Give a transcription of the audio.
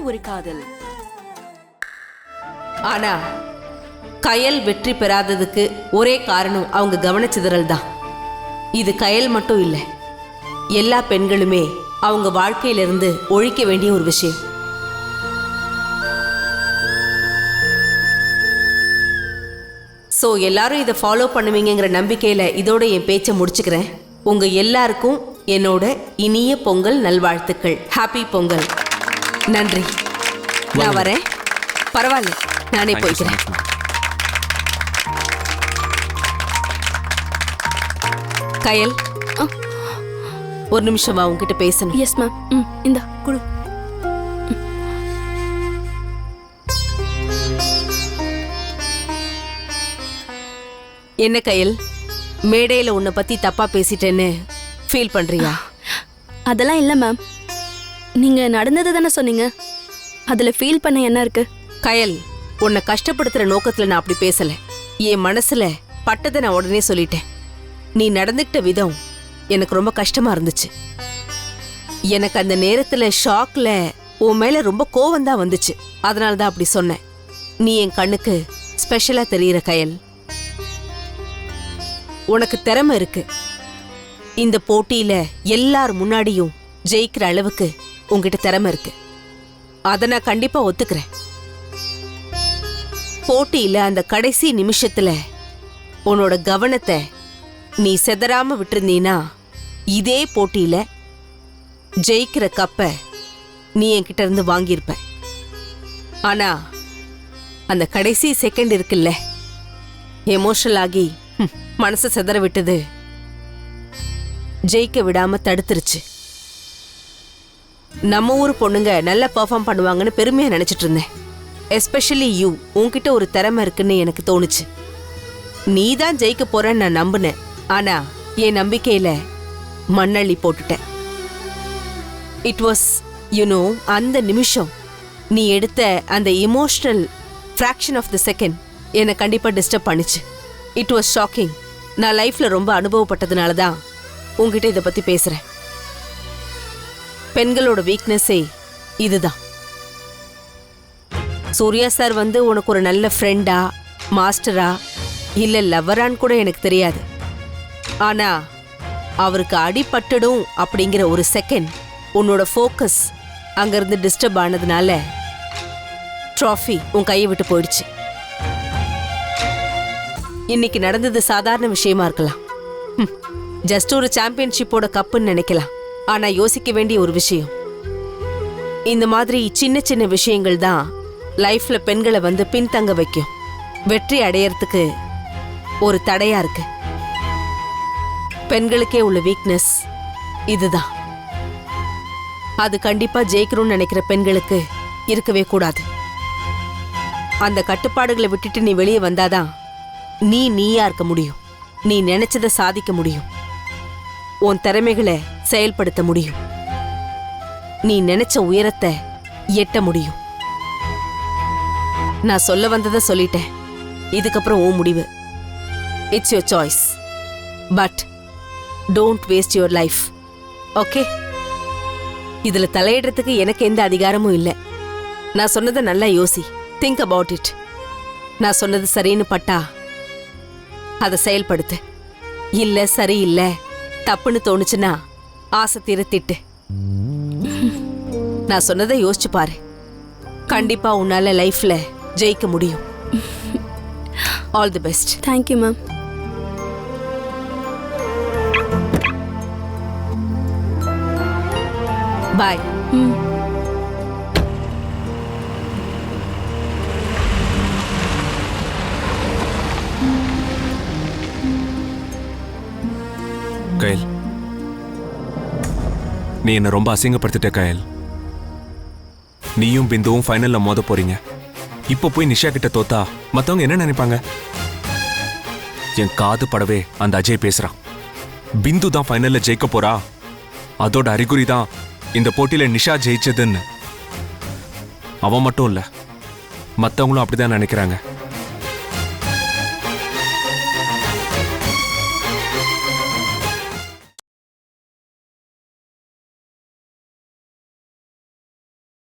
ஒரு காதல். ஆனா கயல் வெற்றி பெறாததுக்கு ஒரே காரணம் அவங்க கவனச்சிதறல் தான். இது கயல் மட்டும் இல்லை, எல்லா பெண்களுமே அவங்க வாழ்க்கையிலிருந்து ஒழிக்க வேண்டிய ஒரு விஷயம். ஸோ எல்லாரும் இதை ஃபாலோ பண்ணுவீங்கிற நம்பிக்கையில் இதோட என் பேச்சை முடிச்சுக்கிறேன். உங்க எல்லாருக்கும் என்னோட இனிய பொங்கல் நல்வாழ்த்துக்கள். ஹாப்பி பொங்கல். நன்றி. நான் வரேன். பரவாயில்ல, நானே போய்க்கிறேன். கயல், ஒரு நிமிஷம் வா, உங்ககிட்ட பேசணும். Yes ma'am. இந்த குடு. என்ன கயல், மேடையில் உன்னை பத்தி தப்பா பேசிட்டேன்னு ஃபீல் பண்றியா? அதெல்லாம் இல்லை மேம். நீங்க நடந்தது தானே சொன்னீங்க, அதுல ஃபீல் பண்ண என்ன இருக்கு? கயல், உன்னை கஷ்டப்படுத்துற நோக்கத்துல நான் அப்படி பேசல. என் மனசுல பட்டதை நான் உடனே சொல்லிட்டேன். நீ நடந்துக்கிட்ட விதம் எனக்கு ரொம்ப கஷ்டமா இருந்துச்சு. எனக்கு அந்த நேரத்துல ஷாக்ல உன் மேல ரொம்ப கோவம் தான் வந்துச்சு. அதனால தான் அப்படி சொன்னேன். நீ என் கண்ணுக்கு ஸ்பெஷலா தெரியுற கயல். உனக்கு திறமை இருக்கு. இந்த போட்டியில எல்லார் முன்னாடியும் ஜெயிக்கிற அளவுக்கு உன்கிட்ட திறமை இருக்கு. அதை நான் கண்டிப்பா ஒத்துக்கிறேன். போட்டியில அந்த கடைசி நிமிஷத்துல உன்னோட கவனத்தை நீ செதறாம விட்டுருந்தீனா இதே போட்டியில ஜெயிக்கிற கப்ப நீ என்கிட்ட இருந்து வாங்கியிருப்ப. ஆனா அந்த கடைசி செகண்ட் இருக்குல்ல, எமோஷனல் ஆகி மனசை செதற விட்டது ஜெயிக்க விடாம தடுத்துருச்சு. நம்ம ஊர் பொண்ணுங்க நல்லா பெர்ஃபார்ம் பண்ணுவாங்கன்னு பெருமையா நினைச்சிட்டு இருந்தேன். Especially you. உன்கிட்ட ஒரு திறமை இருக்குன்னு எனக்கு தோணுச்சு. நீ தான் ஜெயிக்க போறன்னு நான் நம்பினேன். ஆனா என் நம்பிக்கையில மண்ணள்ளி போட்டுட்டேன். இட் வாஸ் அந்த நிமிஷம் நீ எடுத்த அந்த emotional fraction of the second என்னை கண்டிப்பா டிஸ்டர்ப் பண்ணிச்சு. It was shocking. நான் லைஃப்ல ரொம்ப அனுபவப்பட்டதுனால தான் உங்ககிட்ட இதை பத்தி பேசுறேன். பெண்களோட வீக்னஸே இதுதான். சூர்யா சார் உனக்கு ஒரு நல்ல ஃப்ரெண்டா, மாஸ்டரா, இல்ல லவ்வரான்னு கூட எனக்கு தெரியாது. ஆனா அவருக்கு அடிபட்டுடும் அப்படிங்கிற ஒரு செகண்ட் உன்னோட ஃபோக்கஸ் அங்கிருந்து டிஸ்டர்ப் ஆனதுனால ட்ராஃபி உன் கையை விட்டு போயிடுச்சு. இன்னைக்கு நடந்தது சாதாரண விஷயமா இருக்கலாம். ஜஸ்ட் ஒரு சாம்பியன்ஷிப்போட கப்புன்னு நினைக்கலாம். ஆனா யோசிக்க வேண்டிய ஒரு விஷயம், இந்த மாதிரி சின்ன சின்ன விஷயங்கள் தான் லைஃப்ல பெண்களை பின்தங்க வைக்கும். வெற்றி அடையறதுக்கு ஒரு தடையா இருக்கு. பெண்களுக்கே உள்ள வீக்னஸ் இதுதான். அது கண்டிப்பா ஜெயிக்கணும்னு நினைக்கிற பெண்களுக்கு இருக்கவே கூடாது. அந்த கட்டுப்பாடுகளை விட்டுட்டு நீ வெளியே வந்தாதான் நீயா இருக்க முடியும். நீ நினைச்சதை சாதிக்க முடியும். உன் திறமைகளை செயல்படுத்த முடியும். நீ நினைச்ச உயரத்தை எட்ட முடியும். நான் சொல்ல வந்ததை சொல்லிட்டேன். இதுக்கப்புறம் உன் முடிவு. It's your choice. But don't waste your life. Okay? இதுல தலையிடுறதுக்கு எனக்கு எந்த அதிகாரமும் இல்லை. நான் சொன்னதை நல்லா யோசி. Think about it. நான் சொன்னது சரின்னு பட்டா அதை செயல்படுத்து. இல்ல சரியில்லை தப்புன்னு தோணுச்சுன்னா ஆசை திருத்திட்டு நான் சொன்னதை யோசிச்சு பாரு. கண்டிப்பா உன்னால லைஃப்ல ஜெயிக்க முடியும். All the best. Thank you ma'am. Bye. Kayal, நீ என்ன ரொம்ப அசிங்கப்படுத்திட்ட கயல். நீயும் பிந்துவும் ஃபைனல்ல மோத போறீங்க. இப்ப போய் நிஷா கிட்ட தோத்தா மத்தவங்க என்ன நினைப்பாங்க? என் காது படவே அந்த அஜய் பேசுறான். பிந்து தான் ஃபைனல்ல ஜெயிக்க போறா, அதோட அறிகுறி தான் இந்த போட்டியில நிஷா ஜெயிச்சதுன்னு. அவன் மட்டும் இல்ல, மத்தவங்களும் அப்படிதான் நினைக்கிறாங்க.